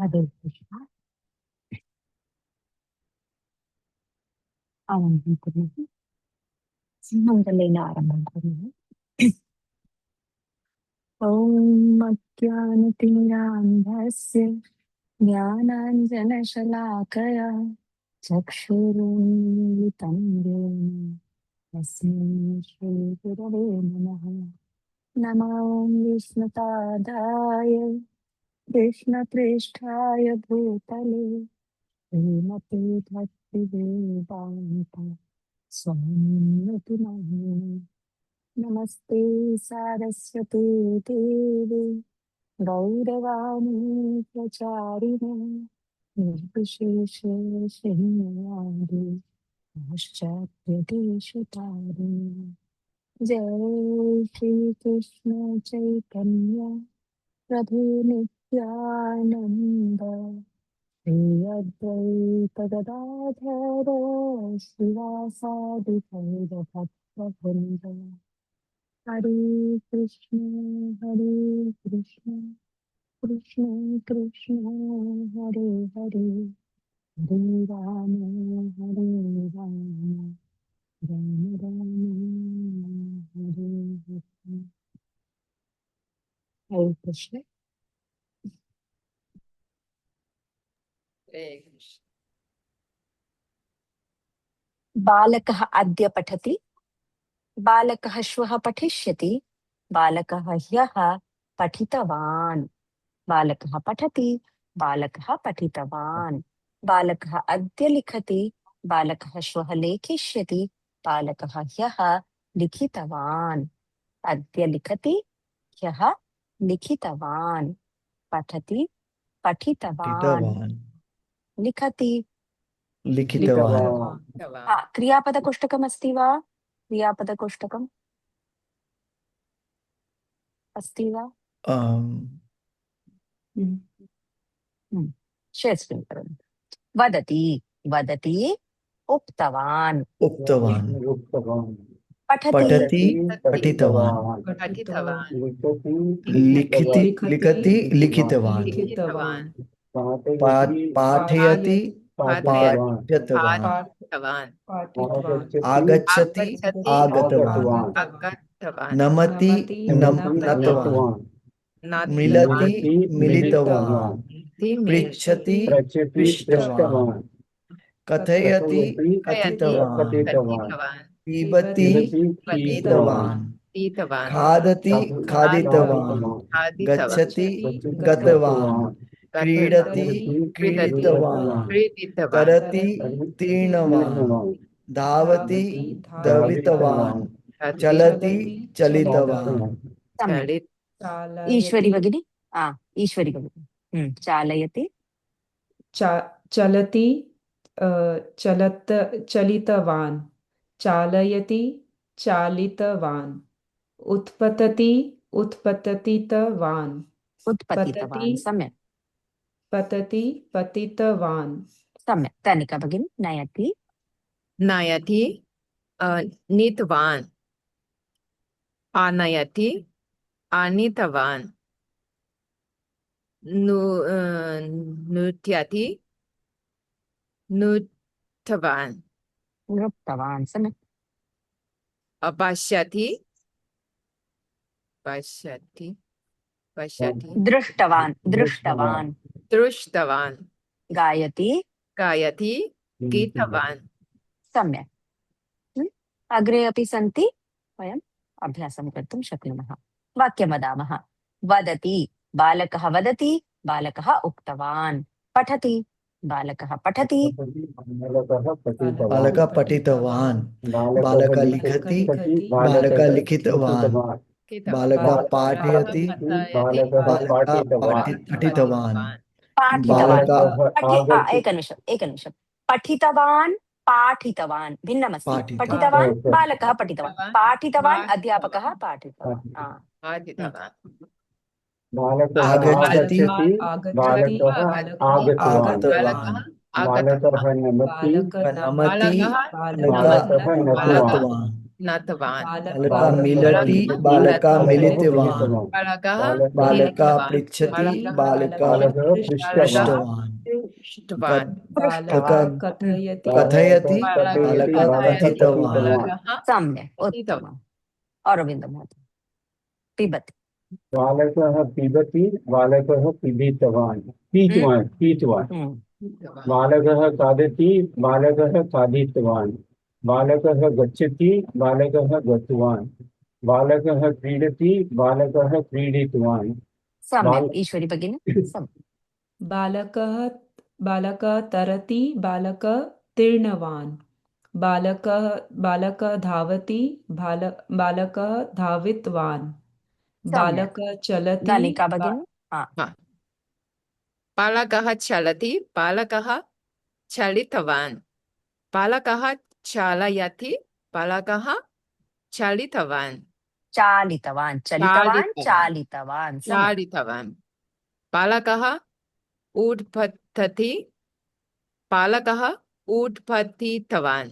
हरे कृष्णा। आरम्भं कुर्मः। मङ्गलेन आरम्भं कुर्मः। ॐ अज्ञानतिमिरान्धस्य ज्ञानाञ्जनशलाकया चक्षुरुन्मिलितं येन तस्मै श्रीगुरवे नमः। नमो विष्णुपादाय कृष्णपृष्ठाय भूतले श्रीमते भक्तिवेदान्त स्वामिन्वतु नामिने। नमस्ते सारस्वते देवे गौरवाणी प्रचारिणे निर्विशेष शून्यवादी पाश्चात्यदेशु तारिणे। जय श्री कृष्ण चैतन्य प्रभु नित्यानंद श्री अद्वैत गदाधर शिवासादि भक्तवृंद। हरे कृष्ण कृष्ण कृष्ण हरे हरे, हरे राम हरे राम, राम राम हरे हरे। हरे कृष्ण। बालकः अद्य पठति, बालकः श्वः पठिष्यति, बालकः ह्यः पठितवान्। बालकः पठति, बालकः पठितवान्। बालकः अद्य लिखति, बालकः श्वः लेखिष्यति, बालकः ह्यः लिखितवान्। अद्य लिखति, ह्यः लिखितवान्। पठति, पठितवान्। लिखितवान् लिखति, लिखितवान् क्रियापदकोष्ठकमस्ति वा? क्रियापदकोष्ठकम् अस्ति वा? शेर् स्क्रीन् करोतु। वदति, वदति, उक्तवान्। उक्तवान् पठति, पठति पठितवान् लिखति लिखति लिखितवान् पाठयति पाठ्यतवान् आगच्छति आगतवान् नमति नतवान् मिलति मिलितवान् पृच्छति पृष्टवान् कथयति कथितवान् पिबति पीतवान् खादति खादितवान् गच्छति गतवान् क्रीडति क्रीडितवान् तरति तीर्णवान् धावति धावितवान् चलति चलितवान्। ईश्वरी भगिनी, ईश्वरी भगिनी। चालयति, चलति चलितवान् चालयति चालितवान् उत्पतति उत्पततितवान् उत्पतितवान्। सम्यक् पतति पतितवान्। सम्यक्। तनिका भगिनी, नयति, नयति नीतवान् आनयति आनीतवान् नृत्यति नृत्यवान् नृप्तवान्। सम्यक्। पश्यति पश्यति पश्यति दृष्टवान् दृष्टवान्। दृष्टवान् गायति गायति गीतवान्। सम्यक्। अग्रे अपि सन्ति, वयम् अभ्यासं कर्तुं शक्नुमः। वाक्यं वदामः। वदति, बालकः वदति, बालकः उक्तवान्। पठति, बालकः पठति, बालकः पठितवान् बालकः लिखति बालकः लिखितवान् बालकः पाठयति बालकः पठितवान् पाठितवान्। बालकः एकनिमिषं। पठितवान् पाठितवान् भिन्नमस्ति। पाठितवान्। पठितवान् बालकः पठितवान्, पाठितवान् अध्यापकः पाठितवान्। आगच्छति आगतवान् नमति नतवान् नतवान् बालका मिलति बालका मिलितवान् बालकः बालका मिलितवान् पृच्छति बालकः बालका पृष्टवान् पृष्टवान् पृष्टवान् कथयति कथयति बालका कथयति कथितवान् बालकः सम्यक् कथितवान् उत्तमम् अरविन्द महोदय पिबति बालकः पिबति बालकः पीडितवान् पीतवान् बालकः खादति बालकः खादितवान् बालकः गच्छति बालकः गतवान् बालकः क्रीडति बालकः क्रीडितवान् सम्यक् ईश्वरी भगिनी सम्यक् बालकः बालकः तरति बालकः तीर्णवान् बालकः धावति बालकः धावितवान् बालकः चलति गणिका भगिनी बालकः चलति बालकः चलितवान् बालकः चालयति बालकः चलितवान् चालितवान् चलितवान् चालितवान् सम्यक् चालितवान् बालकः उत्पतति बालकः उत्पतितवान्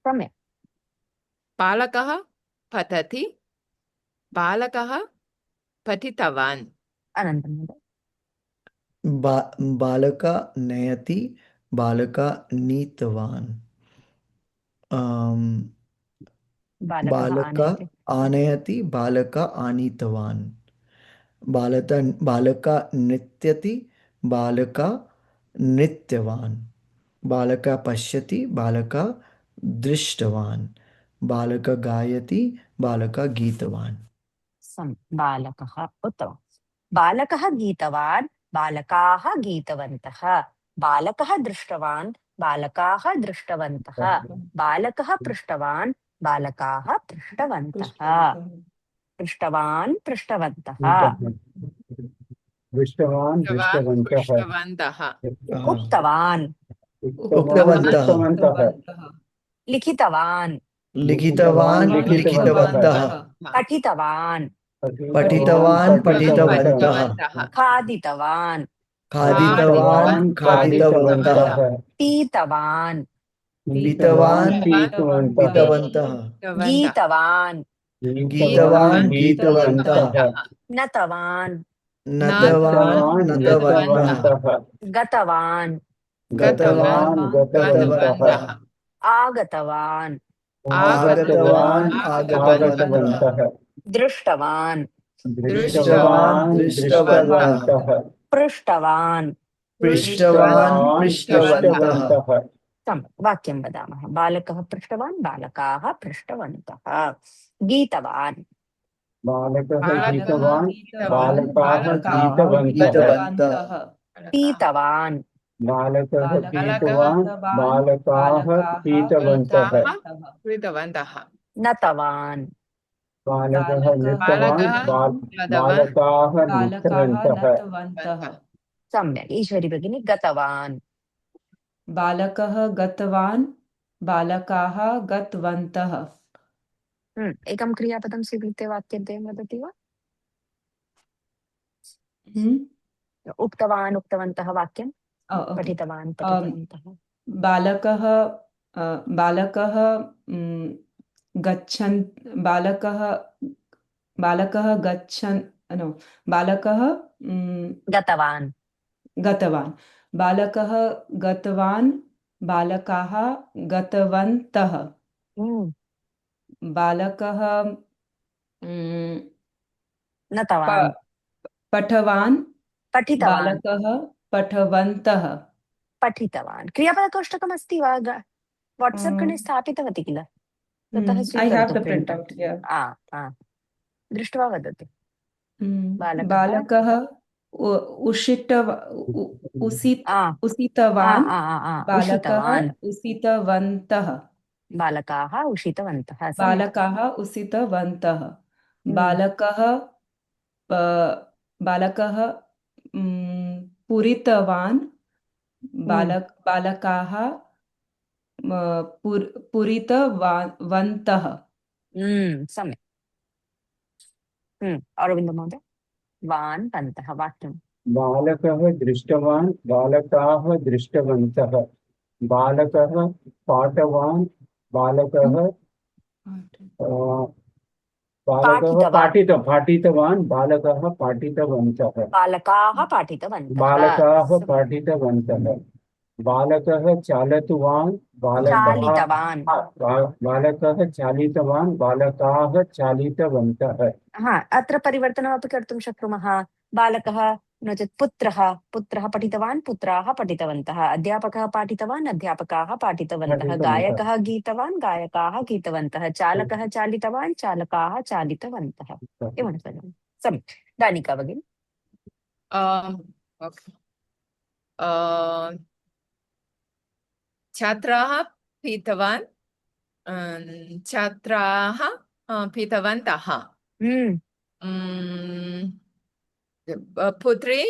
सम्यक् बालकः पतति बालकः पठितवान् अनन्तरं महोदय बालका नयति बालका नीतवान् बालका आनयति बालका आनीतवान् बालका नृत्यति बालका नृत्यवान् बालका पश्यति बालका दृष्टवान् बालका गायति बालका गीतवान् बालकः उत्तमं बालकः गीतवान् बालकाः गीतवन्तः बालकः दृष्टवान् बालकाः दृष्टवन्तः बालकः पृष्टवान् बालकाः पृष्टवन्तः पृष्टवान् पृष्टवन्तः दृष्टवान् दृष्टवन्तः पृष्टवन्तः उक्तवान् उक्तवन्तः लिखितवान् लिखितवान् लिखितवन्तः पठितवान् पठितवन्तः खादितवान् खादितवन्तः पीतवान् पीतवन्तः गीतवान् गीतवन्तः नतवान् नतवन्तः गतवान् गतवन्तः आगतवान् आगतवन्तः दृष्टवान् दृष्टवन्तः पृष्टवान् पृष्टवन्तः वाक्यं वदामः बालकः पृष्टवान् बालकाः पृष्टवन्तः गीतवान् बालकः गीतवान् बालकाः गीतवन्तः पीतवान् बालकः पीतवान् बालकाः पीतवन्तः कृतवन्तः नतवान् बालकः नृत्यवान् बालकाः नृत्यवन्तः सम्यक् ईश्वरी भगिनी गतवान् बालकः गतवान् बालकाः गतवन्तः एकं क्रियापदं स्वीकृत्य वाक्यद्वयं वदति वा उक्तवान् उक्तवन्तः वाक्यं पठितवान् पठितवन्तः बालकः गच्छन् बालकः गच्छन् बालकः गतवान् गतवान् बालकः गतवान् बालकाः गतवन्तः बालकः नतवान् पठवान् पठितवान् बालकः पठवन्तः पठितवान् क्रियापदकोष्टकम् अस्ति वा वाट्सप् गणे स्थापितवती किल ततः I have स्वीकरोतु the प्रिण्ट् printout, yeah. दृष्ट्वा वदतु बालकः उषितवान् बालकः उषितवन्तः बालकाः उषितवन्तः बालकाः उषितवन्तः बालकः पूरितवान् बालकाः पूरितवन्तः सम्यक् अरविन्द महोदय वान् पन्तः वाक्यं बालकः दृष्टवान् बालकाः दृष्टवन्तः बालकः पाठवान् बालकः बालकः पाठितवान् पाठितवान् बालकः पाठितवन्तः बालकाः पाठितवन्तः बालकाः पाठितवन्तः बालकः चालितवान् चालितवान् बालकः चालितवान् बालकाः चालितवन्तः हा अत्र परिवर्तनमपि कर्तुं शक्नुमः बालकः नो चेत् पुत्रः पुत्रः पठितवान् पुत्राः पठितवन्तः अध्यापकः पाठितवान् अध्यापकाः पाठितवन्तः गायकः गीतवान् गायकाः गीतवन्तः चालकः चालितवान् चालकाः चालितवन्तः एवं सम्यक् दानिका भगिनी ओके छात्राः पीतवान् छात्राः पीतवन्तः पुत्री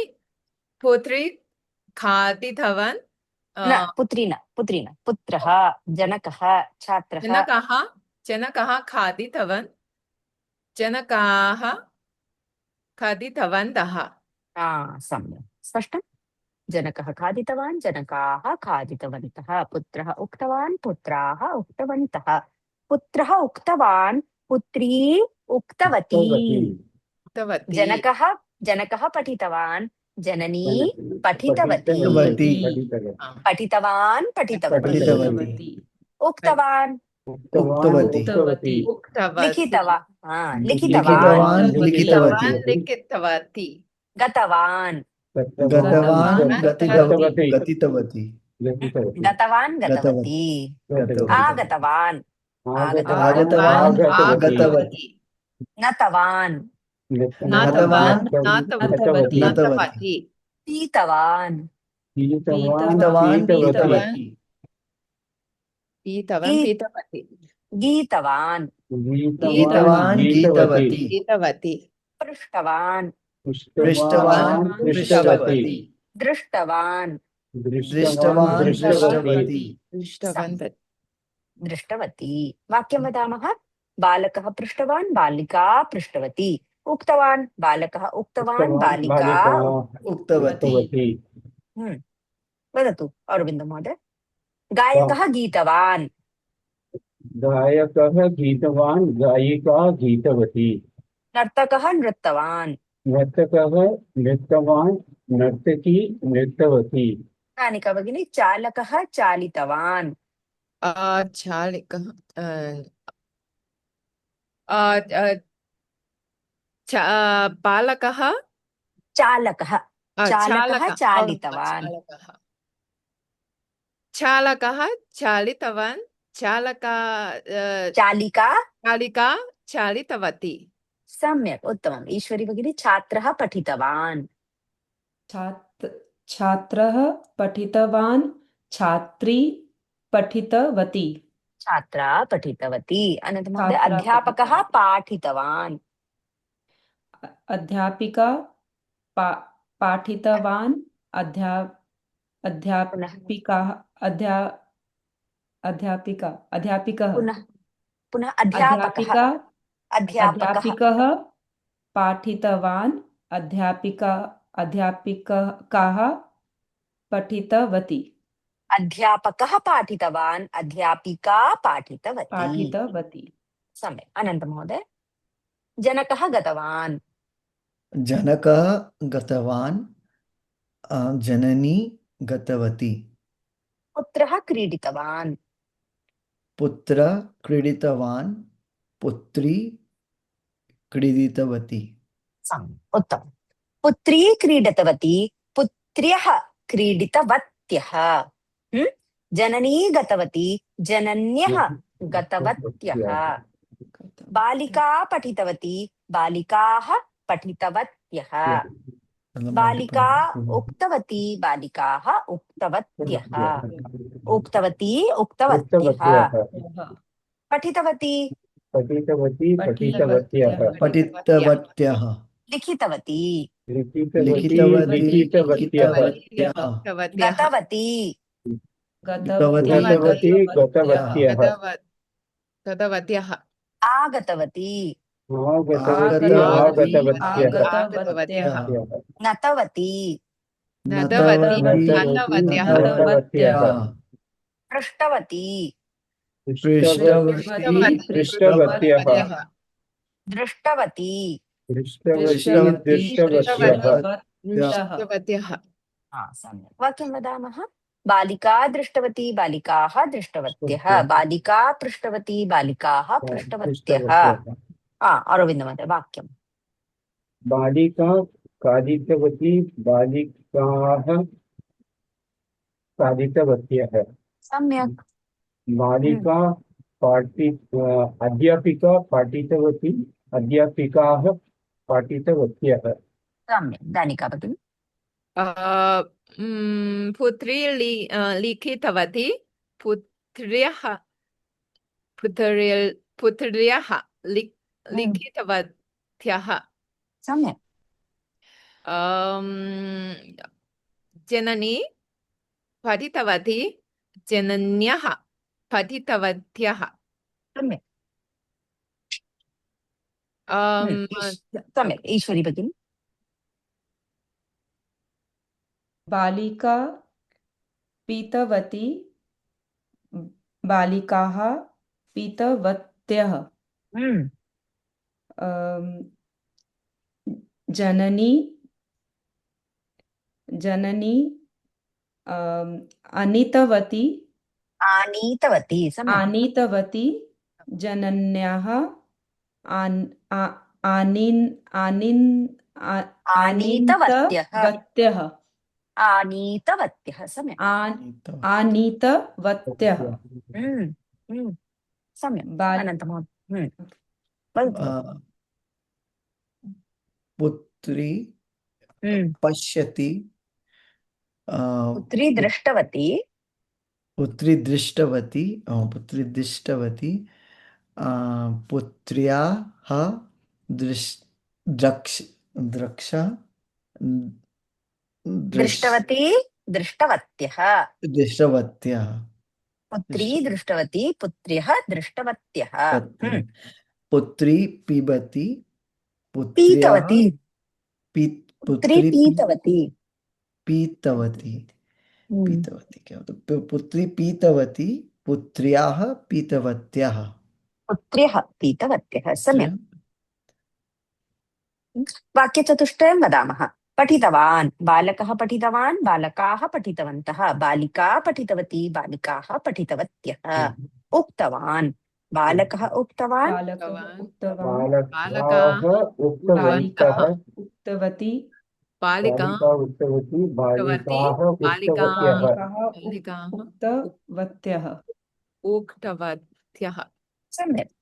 पुत्री खादितवान् न पुत्री न पुत्रः जनकः छात्रः जनकः खादितवान् जनकाः खादितवन्तः सम्यक् स्पष्टं जनकः खादितवान् जनकाः खादितवन्तः पुत्रः उक्तवान् पुत्राः उक्तवन्तः पुत्रः उक्तवान् पुत्री उक्तवती जनकः पठितवान् जननी पठितवती पठितवान् पठितवती उक्तवान् लिखितवान् लिखितवती गतवान् गतितवती आगतवान् आगतवती नतवान् नतवती पीतवान् गीतवान् गीतवती पृष्टवान् पृष्टवती दृष्टवान् दृष्टवती वाक्यं वदामः बालकः पृष्टवान् बालिका पृष्टवती उक्तवान् बालकः उक्तवान् बालिका उक्तवती वदतु अरविन्द महोदय गायकः गीतवान् गायकः गीतवान् गायिका गीतवती नर्तकः नृत्तवान् नर्तकः नृत्यवान् नर्तकी नृत्यवती दानिका भगिनी चालकः चालितवान् चालकः बालकः चालकः चालितवान् चालकः चालितवान् चालिका चालितवती सम्यक् उत्तमम् ईश्वरी भगिनी छात्रः पठितवान् छात्रः पठितवान् छात्री पठितवती छात्रा पठितवती अनन्तरं महोदय अध्यापकः पाठितवान् अध्यापिका पाठितवान् अध्यापिकः पुनः अध्यापकः पाठितवान् अध्यापिकाः पठितवती अध्यापकः पाठितवान् अध्यापिका पाठितवती सम्यक् अनन्तरं महोदय जनकः गतवान् जननी गतवती पुत्रः क्रीडितवान् पुत्र क्रीडितवान् पुत्री क्रीडितवती उत्तमं पुत्री क्रीडितवती पुत्र्यः क्रीडितवत्यः जननी गतवती जनन्यः गतवत्यः बालिका पठितवती बालिकाः पठितवत्यः बालिका उक्तवती बालिकाः उक्तवत्यः उक्तवती उक्तवत्यः पठितवती पठितवत्यः लिखितवती लिखितवत्यः गतवत्यः आगतवती नतवती पृष्टवती पृष्ठवती पृष्ठवत्यः दृष्टवती दृष्टवती दृष्टवत्यः दृष्टवत्यः सम्यक् वाक्यं वदामः बालिका दृष्टवती बालिकाः दृष्टवत्यः बालिका पृष्टवती बालिकाः पृष्टवत्यः अरविन्दमहोदय वाक्यं बालिका खादितवती बालिकाः खादितवत्यः सम्यक् बालिका अध्यापिका पाठितवती अध्यापिकाः पाठितवत्यः सम्यक् दानिका भगिनी पुत्री लिखितवती पुत्र्यः पुत्र्यः लिखितवत्यः सम्यक् जननी पठितवती जनन्यः पठितवत्यः सम्यक् सम्यक् ईश्वरी भगिनी बालिका पीतवती बालिकाः पीतवत्यः जननी आनीतवती सम्यक् आनीतवती जनन्याः आनीतवत्यः आनीतवत्यः सम्यक् आनीतवत्यः सम्यक् अनन्तमहोदय पुत्री पश्यति पुत्री दृष्टवती पुत्री दृष्टवती पुत्र्याः दृक्षा दृष्टवती दृष्टवत्यः दृष्टवत्यः पुत्री दृष्टवती पुत्र्यः दृष्टवत्यः पुत्री पिबति पीतवती पुत्री पुत्री पीतवती पीतवती क्या होता पुत्री पीतवती पुत्र्याः पीतवत्यः पुत्र्यः पीतवत्यः सम्यक् वाक्यचतुष्टयं वदामः पठितवान् बालकः पठितवान् बालकाः पठितवन्तः बालिका पठितवती बालिकाः पठितवत्यः उक्तवान् बालकः उक्तवान् बालकाः उक्तवन्तः उक्तवती बालिका उक्तवती बालिकाः उक्तवत्यः उक्तवत्यः उक्तवत्यः सम्यक्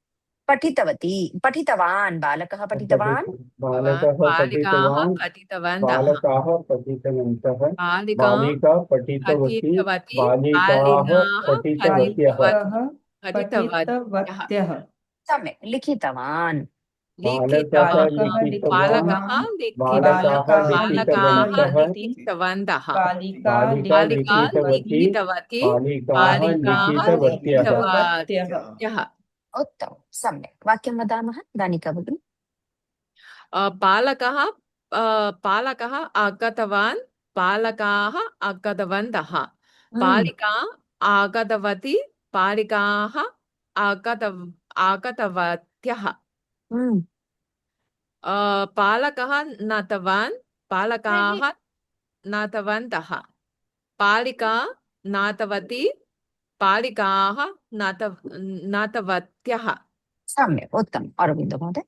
पठितवती पठितवान् बालकः पठितवान् बालकः पठितवान् बालकाः पठितवन्तः बालिका पठितवती बालिकाः पठितवत्यः पठितवत्यः सम्यक् लिखितवान् बालकः लिखितवन्तः बालिका लिखितवती बालिकाः लिखितवत्यः उत्तमं सम्यक् वाक्यं वदामः दानिका भगिनी बालकः आगतवान् बालकाः आगतवन्तः बालिका आगतवती बालिकाः आगतवत्यः बालकः नाटवान् बालकाः नाटवन्तः बालिका नाटवती बालिकाः नाटवत्यः सम्यक् उत्तमम् अरविन्द महोदय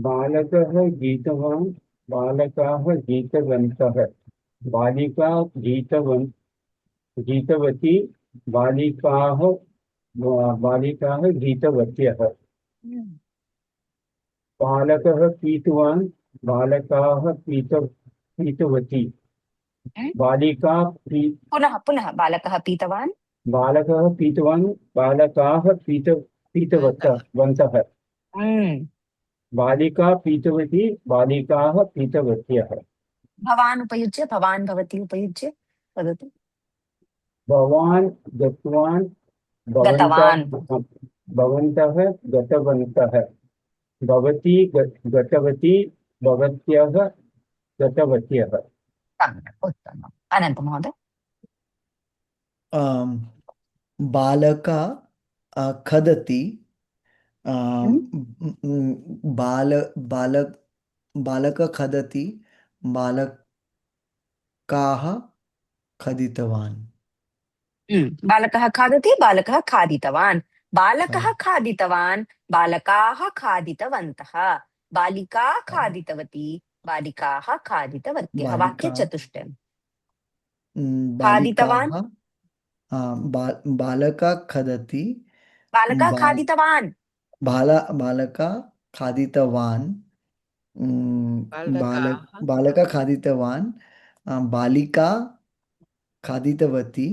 बालकः गीतवान् बालकाः गीतवन्तः बालिका गीतवती बालिकाः गीतवत्यः बालकः पीतवान् बालकाः पीतवती बालिका पुनः बालकः पीतवान् बालकः पीतवान् बालकाः पीतवन्तः बालिका पीतवती बालिकाः पीतवत्यः भवान् उपयुज्य भवान् भवती उपयुज्य वदतु भवान् गतवान् भवन्तः गतवन्तः भवती गतवती भवत्यः गतवत्यः सम्यक् उत्तमम् अनन्तमहोदय बालका खदति हम्म, बाल बालक बालक खदति बालकाः खदितवान् बालकः खादति बालकः खादितवान् बालकः खाद खादितवान् बालकाः खादितवन्तः बालिका खादितवती बालिकाः खादितवत्यः बालिका वाक्यचतुष्टयम् बालिकाः खादितवान् बालका खदति बालकः बाल खादितवान् बालका खादितवान् बालकाः बालका खादितवान् बालिका खादितवती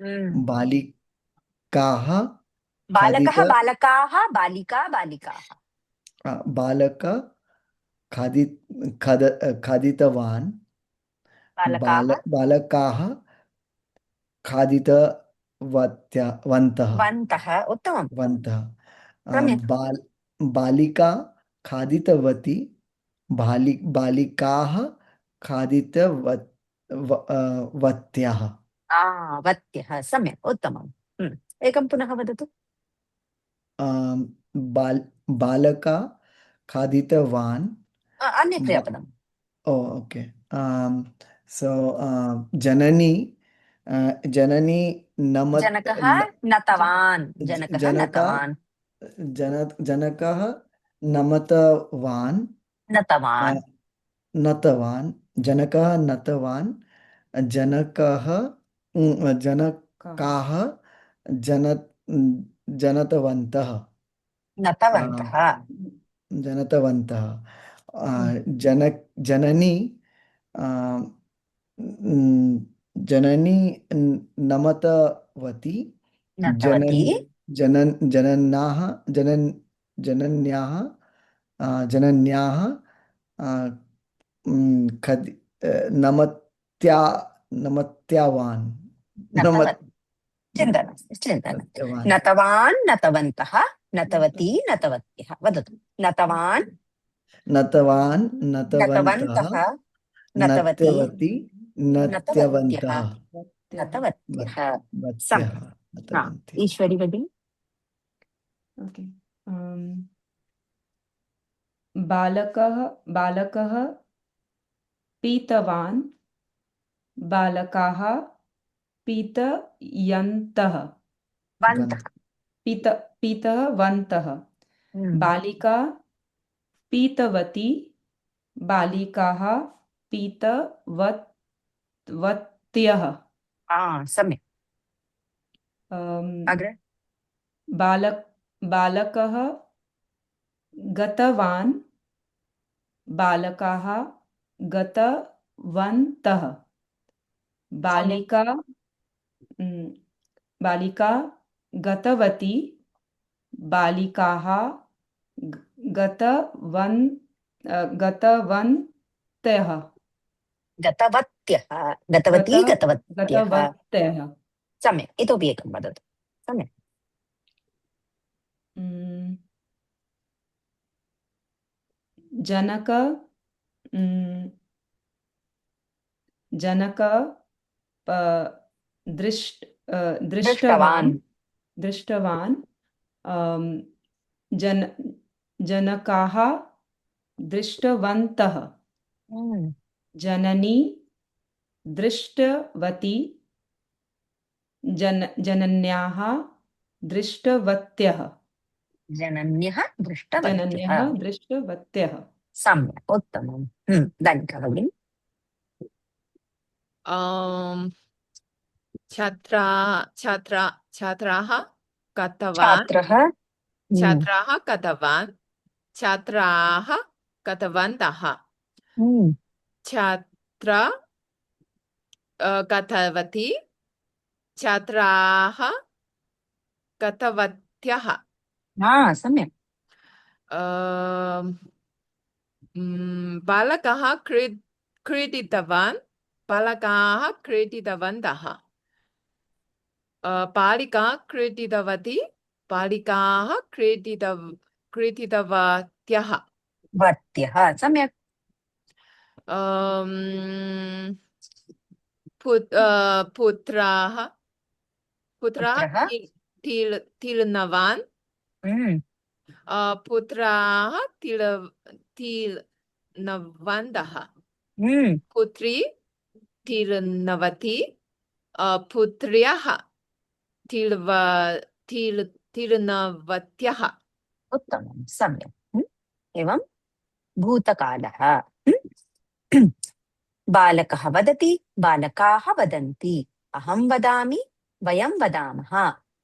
हम्म, बालिकाः खादित बालकः बालकाः बालिका बालिकाः बालक खादि खद खादितवान् बालकाः बालकाः खादितवन्तः वन्तः उत्तमं वन्तः सम्यक् बालिका खादितवती बालिकाः वत्याः वत्यः सम्यक् उत्तमम् एकं पुनः वदतु बालका खादितवान् अन्य क्रियापदम् ओके सो जननी जननी नमत जनकः न- नतवान् ज- जनकः जनका नतवान् जनकः नमतवान् नतवान् नतवान् जनकः नतवान् जनकः जनकाः जन जनतवन्तः नतवन्तः जनतवन्तः हम्म, जननी आ, जननी नमतवती नतवती जनन जनन जनन्याः जनन्याः जनन्याः आ, खदि नमत्या नमत्यावान् नतवत् चिन्ता नास्ति चिन्ता नास्ति नमत्यावान् नतवान् नतवन्तः नतवती नतवत्यः वदतु नतवान् नतवान् नतवन्तः नतवन्तः नतवती नत्यवती नतवत्यः नत्यवन्तः नतवत्यः वत्यः सम्यक् नतवन्ति ईश्वरी भगिनी ओके बालकः बालकः पीतवान् बालकाः पीतयन्तः वन्तः पीतवन्तः बालिका पीतवती बालिकाः पीतवत्यः सम्यक् अम्, अग्रे बालकः गतवान् बालकाः गतवन्तः बालिका बालिका गतवती बालिकाः गतवन्तः गतवत्यः गतवती गतवत्यः गतवत्यः सम्यक् इतोपि एकं वदतु सम्यक् जनक जनक दृष्टवान् दृष्टवान् जनकाः दृष्टवन्तः जननी दृष्टवती जनन्याः दृष्टवत्यः जनन्यः दृष्टवत्यः जनन्यः दृष्टवत्यः सम्यक् उत्तमं धनिका भगिनी छात्राः गतवान् छात्रः छात्राः गतवन्तः छात्र गतवती छात्राः गतवत्यः सम्यक् बालकः क्रीडितवान् बालकाः क्रीडितवन्तः बालिका क्रीडितवती बालिकाः क्रीडितवत्यः वत्यः सम्यक् पुत्राः पुत्रः तीर्णवान् हम्म, पुत्राः तीर्णवन्तः हम्म, पुत्री तीर्णवती पुत्र्यः तीर्णवत्यः उत्तमं सम्यक् एवं भूतकालः बालकः वदति बालकाः वदन्ति अहं वदामि वयं वदामः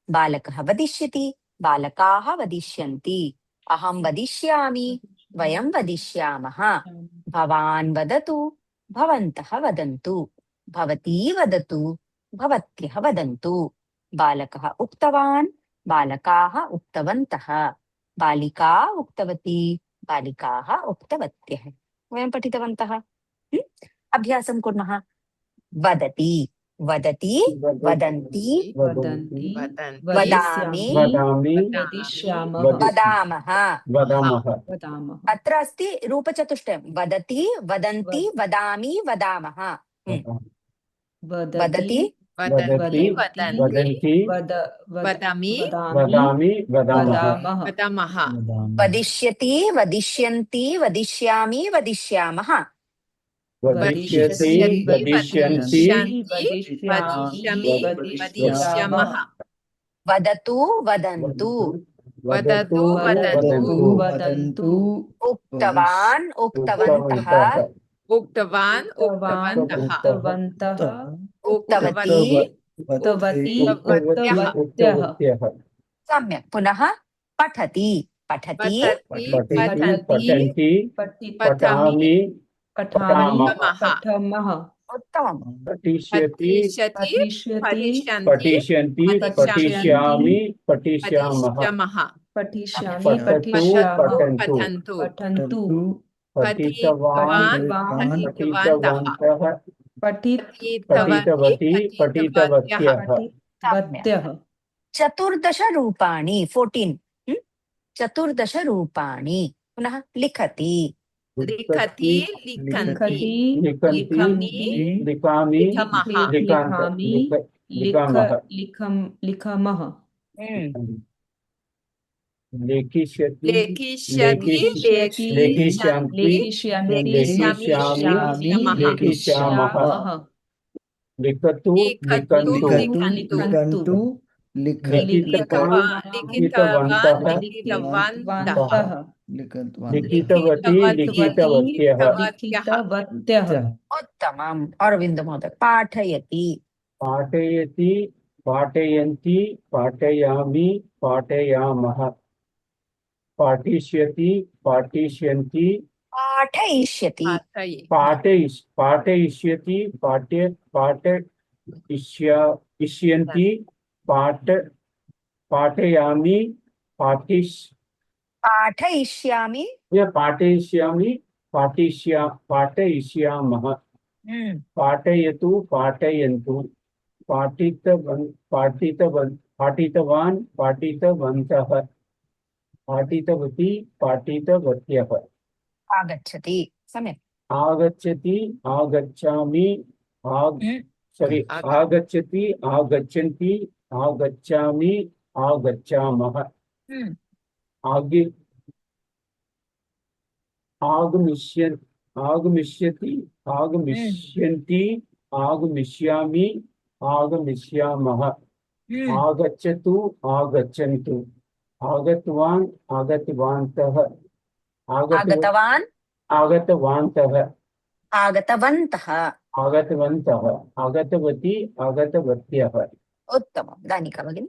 बालकः वदिष्यति बालकाः वदिष्यन्ति अहं वदिष्यामि वयं वदिष्यामः भवान् वदतु भवन्तः वदन्तु भवती वदतु भवत्यः वदन्तु बालकः उक्तवान् बालकाः उक्तवन्तः बालिका उक्तवती बालिकाः उक्तवत्यः वयं पठितवन्तः अभ्यासं कुर्मः वदति वदति वदन्ति वदन्ति वदामि वदामि वदिष्यामः वदामः वदामः वदामः अत्र अस्ति रूपचतुष्टयं वदति वदन्ति वदामि वदामः वदति वदति वदन्ति वदामि वदामि वदामः वदामः वदिष्यति वदिष्यन्ति वदिष्यामि वदिष्यामः वदिष्यति वदिष्यन्ति वदिष्यामः वदतु वदन्तु वदतु वदन्तु उक्तवान् उक्तवन्तः उक्तवान् उक्तवन्तः उक्तवती उक्तवती उक्तवत्यः सम्यक् पुनः पठति पठति पठन्ति पठामि पठामः उत्तमं पठिष्यति पठिष्यन्ति पठिष्यन्ति पठिष्यामि पठिष्यामः पठिष्यामि पठतु पठन्तु पठितवान् पठितवन्तः पठितवती पठितवत्यः वत्यः चतुर्दश रूपाणि 14 चतुर्दश रूपाणि पुनः लिखति लिखति लिखन्ति लिखन्ति लिखामि लिखामः लेखिष्यति लेखिष्यति लेखिष्यन्ति लेखिष्यामः लिखतु लिखन्तु लिखितवती लिखितवत्यः उत्तमम् अरविन्द महोदय पाठयति पाठयति पाठयन्ति पाठयामि पाठयामः पाठिष्यति पाठिष्यन्ति पाठयिष्यति पाठयिष्यति पाठयिष्यन्ति पाठयामि पाठयिष्यामि पाठयिष्यामि पाठयिष्यामः पाठयतु पाठयन्तु पाठितवान् पाठितवन्तः पाठितवती पाठितवत्यः आगच्छति सम्यक् आगच्छति आगच्छामि आगच्छति आगच्छन्ति आगच्छामि आगच्छामः आगमिष्यति आगमिष्यन्ति आगमिष्यामि आगमिष्यामः आगच्छतु आगच्छन्तु आगतवान् आगतवन्तः आगतवान् आगतवन्तः आगतवन्तः आगतवन्तः आगतवती आगतवत्यः उत्तमं दानिका भगिनी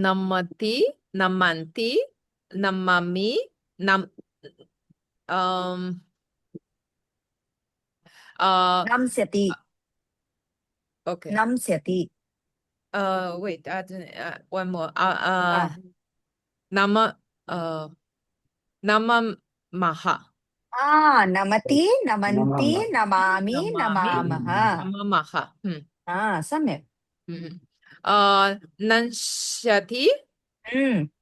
नमति नमन्ति Namami नम्स्यति okay नम्स्यति wait one more नममः नमति नमन्ति Namami नमामः नममः सम्यक् नश्यति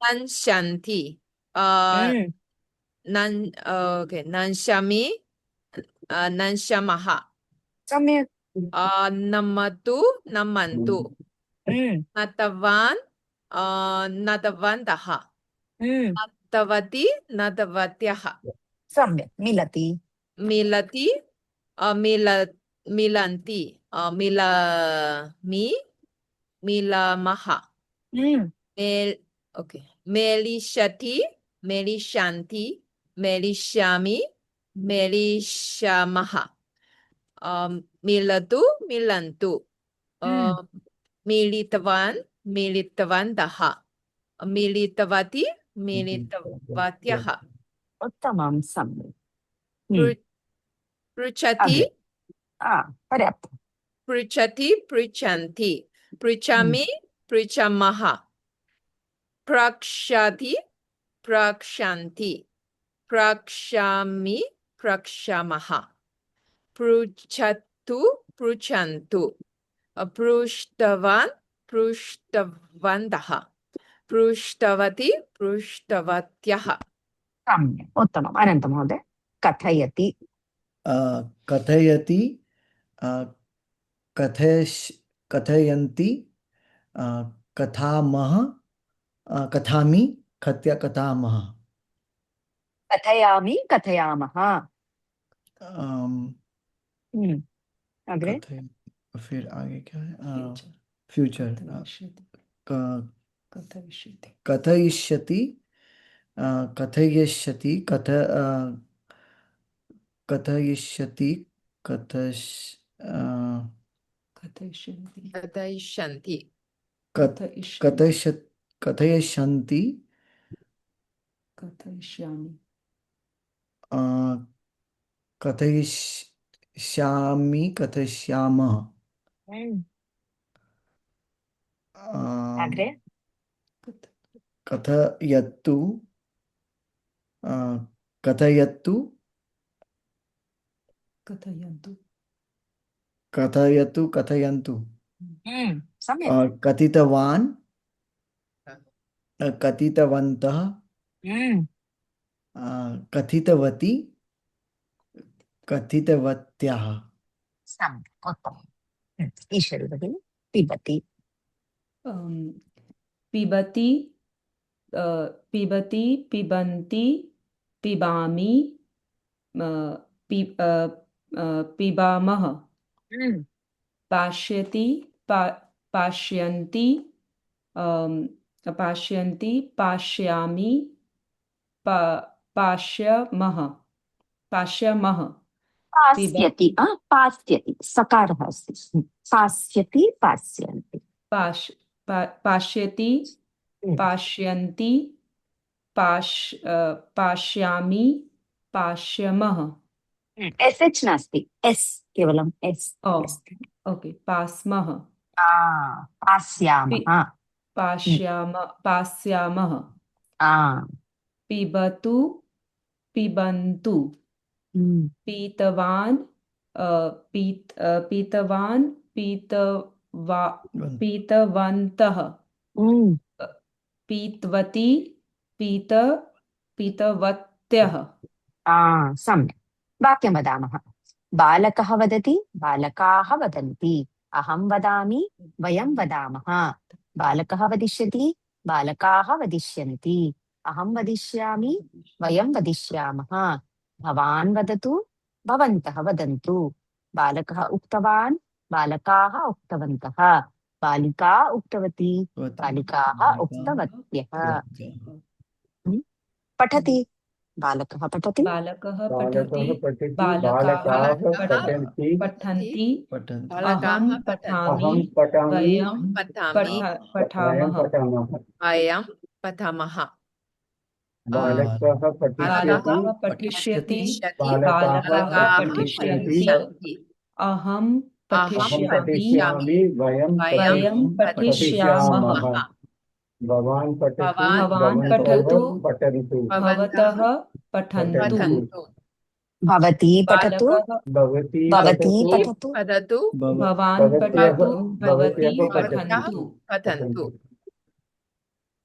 नश्यन्ति नश्यामि नश्यामः सम्यक् नमतु नमन्तु नतवान् नतवन्तः नतवति नतवत्यः सम्यक् मिलति मिलति मिलन्ति मिलामः ओके मेलिष्यति मेलिष्यन्ति मेलिष्यामि मेलिष्यामः मिलतु मिलन्तु मिलितवान् मिलितवन्तः मिलितवती मिलितवत्यः उत्तमं सम्यक् पृच्छति पर्याप्तम् पृच्छति पृच्छन्ति पृच्छामि पृच्छामः प्रक्षति प्रक्षन्ति प्रक्षामि प्रक्षामः पृच्छतु पृच्छन्तु पृष्टवान् पृष्टवन्तः पृष्टवती पृष्टवत्यः सम्यक् उत्तमम् अनन्तरं महोदय कथयति कथयति कथयन्ति कथामः कथामि कथामः कथयामि कथयामः अग्रे फिर आगे क्या है फ्यूचर कथयिष्यति कथयिष्यति कथयिष्यति कथयिष्यति कथयिष्यन्ति कथयिष्यन्ति कथयिष्यन्ति कथयिष्यामि कथयिष्यामि कथयिष्यामः अग्रे कथयतु कथयतु कथयन्तु कथयतु कथयन्तु सम्यक् और कथितवान् कथितवन्तः कथितवती कथितवत्याः सम्यक् उत्तमम् ईश्वरी भगिनी पिबति पिबति पिबति पिबन्ति पिबामि पिबामः पाश्यति पाश्यन्ति पाश्यन्ति पाश्यामि पाश्यामः पाश्यामः पास्यति पास्यति सकारः अस्ति पास्यति पास्यन्ति पाश्यति पाश्यन्ति पाश्यामि पाश्यामः एस् नास्ति एस् केवलम् एस् ओके पास्मः पास्यामः पास्यामः पिबतु पिबन्तु पीतवान् पीतवान् पीतवन्तः पीतवती पीतवत्यः सम्यक् वाक्यं वदामः बालकः वदति बालकाः वदन्ति अहं वदामि वयं वदामः बालकः वदिष्यति बालकाः वदिष्यन्ति अहं वदिष्यामि वयं वदिष्यामः भवान् वदतु भवन्तः वदन्तु बालकः उक्तवान् बालकाः उक्तवन्तः बालिका उक्तवती बालिकाः उक्तवत्यः पठति बालकः पठति बालकः पठति पठति बालकाः पठन्ति पठन्ति बालकाः अहं पठन्ति पठामि अहं पठामि वयं पठामि पठामः वयं पठामः बालकः बालकः पठिष्यति पठिष्यति बालकाः बालकाः पठिष्यन्ति पठिष्यन्ति अहं अहं पठिष्यामि पठिष्यामि वयं वयं पठिष्यामः भवान् पठतु भवान् भवन्तः पठतु पठन्तु भवतः पठन्तु पठन्तु भवती पठतु बालकः भवती भवती पठतु पठतु पठतु भवान् पठतु भवती भवत्यः पठन्तु पठन्तु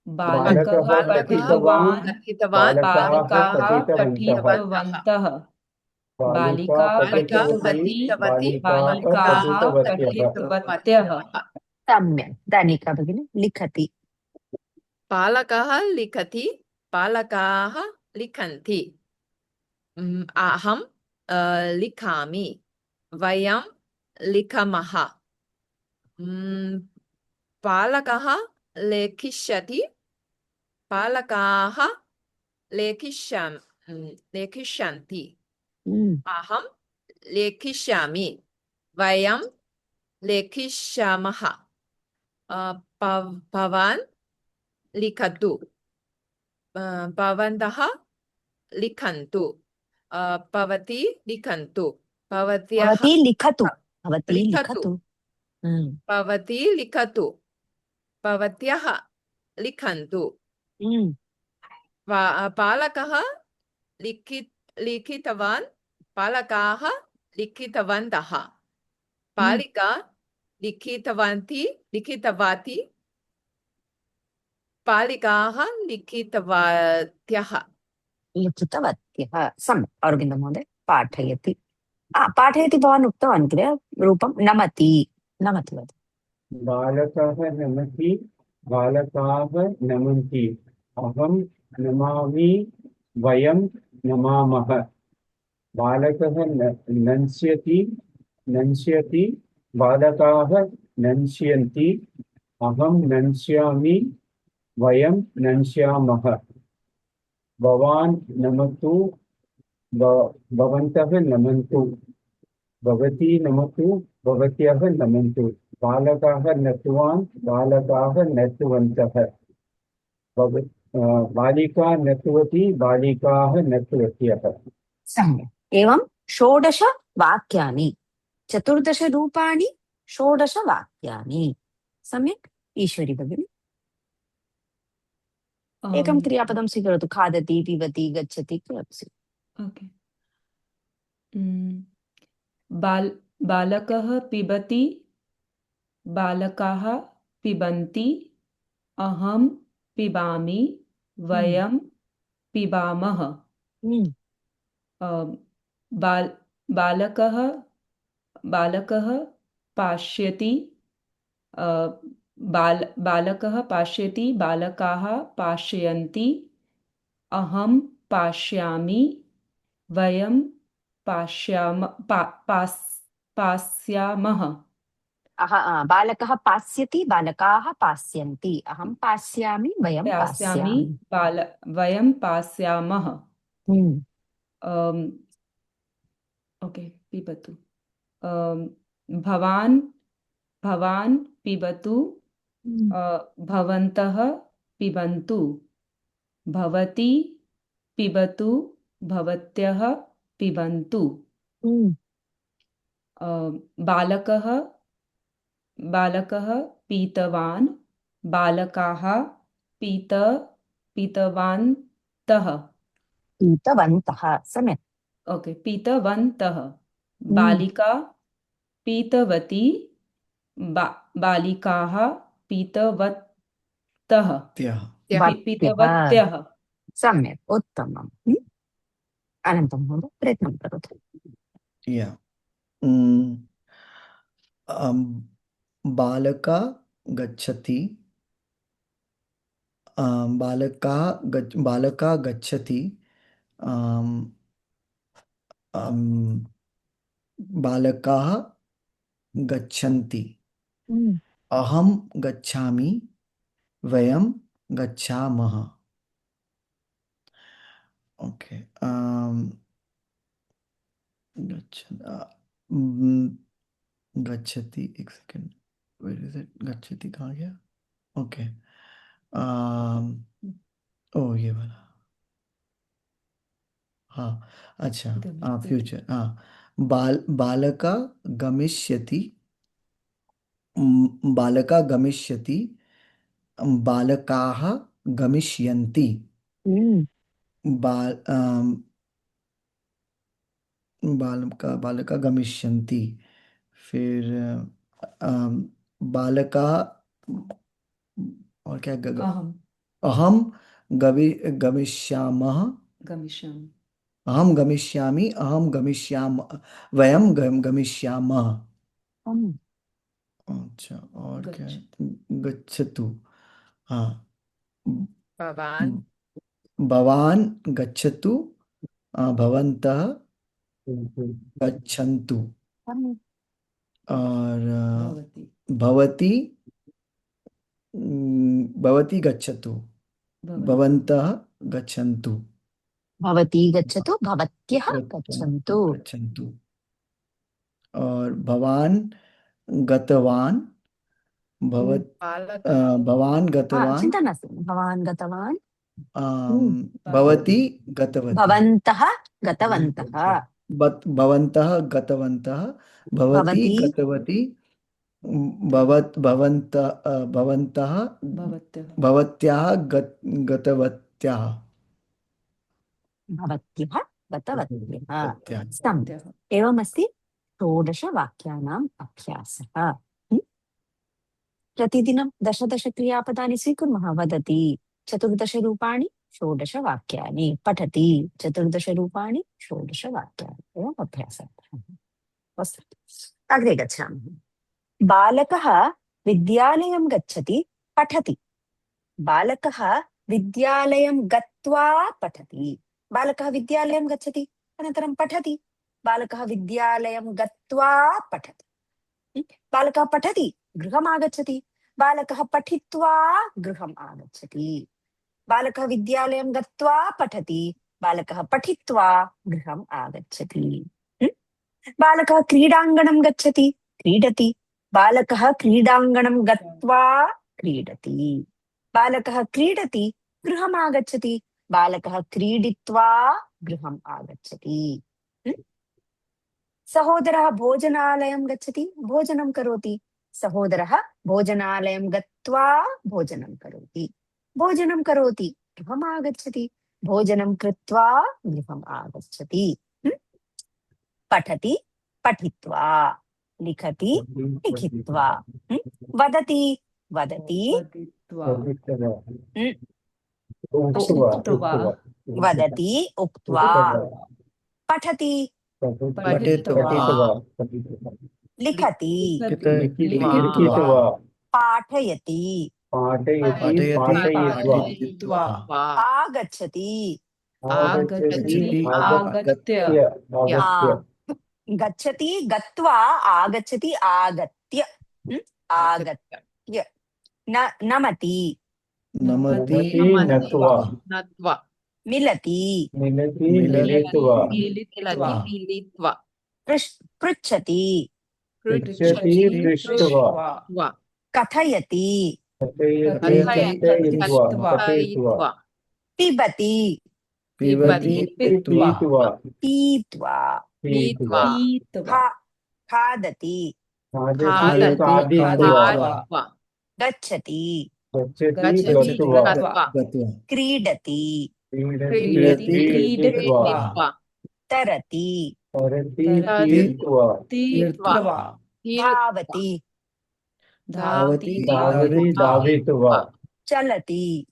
बालकः पठितवान् पठितवान् बालिकाः पठितवन्तः पठितवन्तः बालिका पठितवती पठितवती बालिकाः पठितवत्यः सम्यक् दानिका भगिनी लिखति बालकः लिखति बालकाः लिखन्ति अहं लिखामि वयं लिखामः बालकः लेखिष्यति बालकाः लेखिष्यन्ति अहं लेखिष्यामि वयं लेखिष्यामः भवान् लिखतु भवन्तः लिखन्तु भवती लिखन्तु भवत्याः भवती लिखतु भवती लिखतु लिखतु भवती लिखतु भवत्याः लिखन्तु बालकः लिखितवान् बालकाः लिखितवन्तः बालिका लिखितवती बालिकाः लिखितवत्यः लिखितवत्यः सम्यक् अरविन्द महोदय पाठयति पाठयति भवान् उक्तवान् किल रूपं नमति नमति वद बालकः नमति बालकाः नमन्ति अहं नमामि वयं नमामः बालकः नंस्यति बालकाः नंस्यन्ति अहं नंस्यामि वयं नंस्यामः भवान् नमतु भवन्तः नमन्तु भवती नमतु भवत्यः नमन्तु बालकाः नतवान् बालकाः नतवन्तः बालिका नतवती बालिकाः नतवत्यः सम्यक् एवं 16 वाक्यानि 14 रूपाणि 16 वाक्यानि सम्यक् ईश्वरी भगिनी एकं क्रियापदं स्वीकरोतु खादति पिबति गच्छति किमपि ओके बालकः पिबति बालकाः पिबन्ति अहं पिबामि वयं पिबामः बालकः पाश्यति बालकः पाश्यति बालकाः पाश्यन्ति अहं पाश्यामि वयं पास्यामः बालकः पास्यति बालकाः पास्यन्ति अहं पास्यामि वयं वयं पास्यामः ओके पिबतु भवान् पिबतु भवन्तः पिबन्तु भवती पिबतु भवत्यः पिबन्तु बालकः पीतवान् बालकाः पीतवन्तः सम्यक् ओके पीतवन्तः बालिका पीतवती बालिकाः पीतवत्यः सम्यक् उत्तमम् अनन्तरं महोदय प्रयत्नं करोतु बालका गच्छति बालका गच्छति बालकाः गच्छन्ति अहं गच्छामि वयं गच्छामः ओके गच्छति एक सेकंड वेयर इज इट गच्छति कहाँ गया ओके ओ ये वाला हाँ अच्छा फ्यूचर बालका गमिष्यति बालका गमिष्यति बालकाः गमिष्यन्ति बालका गमिष्यन्ति फिर बालका और क्या अहम गमिष्यामः अहम गमिष्यामि अहम गमिष्याम वयं गमिष्यामः अच्छा, और क्या है? गच्छ गच्छतु। हाँ, भवान् भवान गच्छतु, भवन्तः किन्तु गच्छन्तु, और भवति भवती भवती गच्छतु, भवन्ति भवन्तः गच्छन्तु, भवती गच्छतु, भवत्यः गच्छन्तु, गच्छन्तु। गच्छन्तु, और भवान गतवान, भवत बालकः भवान गतवान, चिन्ता नास्ति, भवान् गतवान्, भवती गतवती, भवन्तः गतवन्तः, भवन्तः गतवन्तः, भवती भवती गतवती, भवन्तः भवत्यः भवत्याः गतवत्याः, भवत्यः गतवत्यः। गतवत्याः। सम्यक्। भवत्यः एवमस्ति 16 वाक्यानाम् अभ्यासः। प्रतिदिनं 10 क्रियापदानि स्वीकुर्मः। वदति 14 रूपाणि, 16 वाक्यानि। पठति 14 रूपाणि, 16 वाक्यानि। एवम् अभ्यासः। अस्तु, अग्रे गच्छामः। बालकः विद्यालयं गच्छति, पठति। बालकः विद्यालयं गत्वा पठति। बालकः विद्यालयं गच्छति, अनन्तरं पठति। बालकः विद्यालयं गत्वा पठति। बालकः पठति, गृहम् आगच्छति। बालकः पठित्वा गृहम् आगच्छति। बालकः विद्यालयं गत्वा पठति। बालकः पठित्वा गृहम् आगच्छति। बालकः क्रीडाङ्गणं गच्छति, क्रीडति। बालकः क्रीडाङ्गणं गत्वा क्रीडति। बालकः क्रीडति, गृहम् आगच्छति। बालकः क्रीडित्वा गृहम् आगच्छति। सहोदरः भोजनालयं गच्छति, भोजनं करोति। सहोदरः भोजनालयं गत्वा भोजनं करोति। भोजनं करोति, गृहम् आगच्छति। भोजनं कृत्वा गृहम् आगच्छति। पठति, पठित्वा। लिखति, लिखित्वा। वदति, वदति। वदित्वा उक्त्वा वदति, उक्त्वा। पठति, पठित्वा लिखति, लिखित्वा पाठयति, पाठयति पाठयित्वा आगच्छति, आगच्छति आगत्य गच्छति, गत्वा, आगच्छति, आगत्य। आगत्य। नमति, नमति नत्वा नत्वा मिलति, मिलित्वा मिलित्वा पृच्छति, पृच्छति पृष्ट्वा कथयति, कथयित्वा पिबति, पिबति पीत्वा पीत्वा, पीत्वा खादति, खादित्वा गच्छति, गत्वा गत्वा क्रीडति, क्रीडित्वा तरति, तीर्त्वा तीर्त्वा धावति, धावति धावित्वा चलति,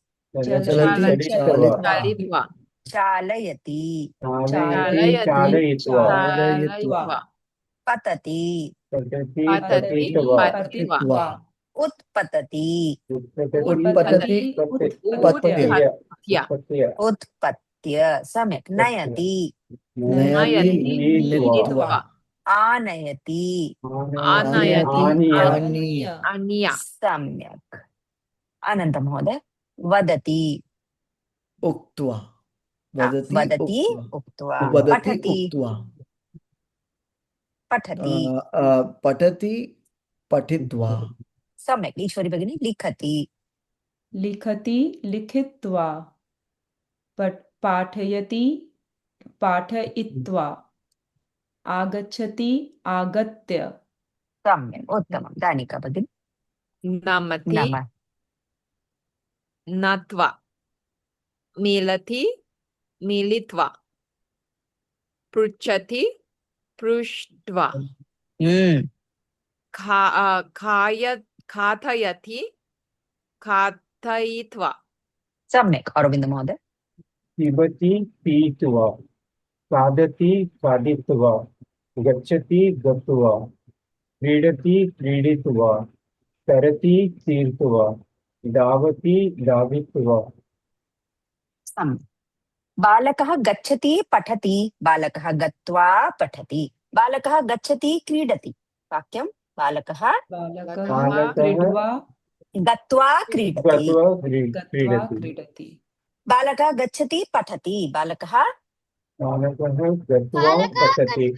चालित्वा चालयति, चालयित्वा पतति, पतित्वा उत्पतति, उत्पतति उत्पत्य, सम्यक्। नयति, नयति नीत्वा, आनयति, आनीय, अन्य सम्यक्। अनन्तरं महोदय, वदति, उक्त्वा, वदति, उक्त्वा। वदति पठति, उक्त्वा, पठति, पठति पठित्वा, सम्यक्। ईश्वरी भगिनी, लिखति, लिखति लिखित्वा पाठयति पाठयित्वा आगच्छति आगत्य सम्यक्, उत्तमं। दानिका भगिनी, नमति नमः, नत्वा मिलति मिलित्वा पृच्छति पृष्ट्वा खादयति खादयित्वा सम्यक्। अरविन्द महोदय, पिबति पीत्वा खादति खादित्वा गच्छति गत्वा क्रीडति क्रीडित्वा तरति तीर्त्वा धावति धावित्वा सम्यक्। बालकः गच्छति पठति, बालकः गत्वा पठति, बालकः गच्छति क्रीडति। वाक्यं बालकः बालकः बालकः क्रीड्वा गत्वा क्रीडति, गत्वा गत्वा क्रीडति क्रीडति। बालकः गच्छति पठति, बालकः बालकः गत्वा पठति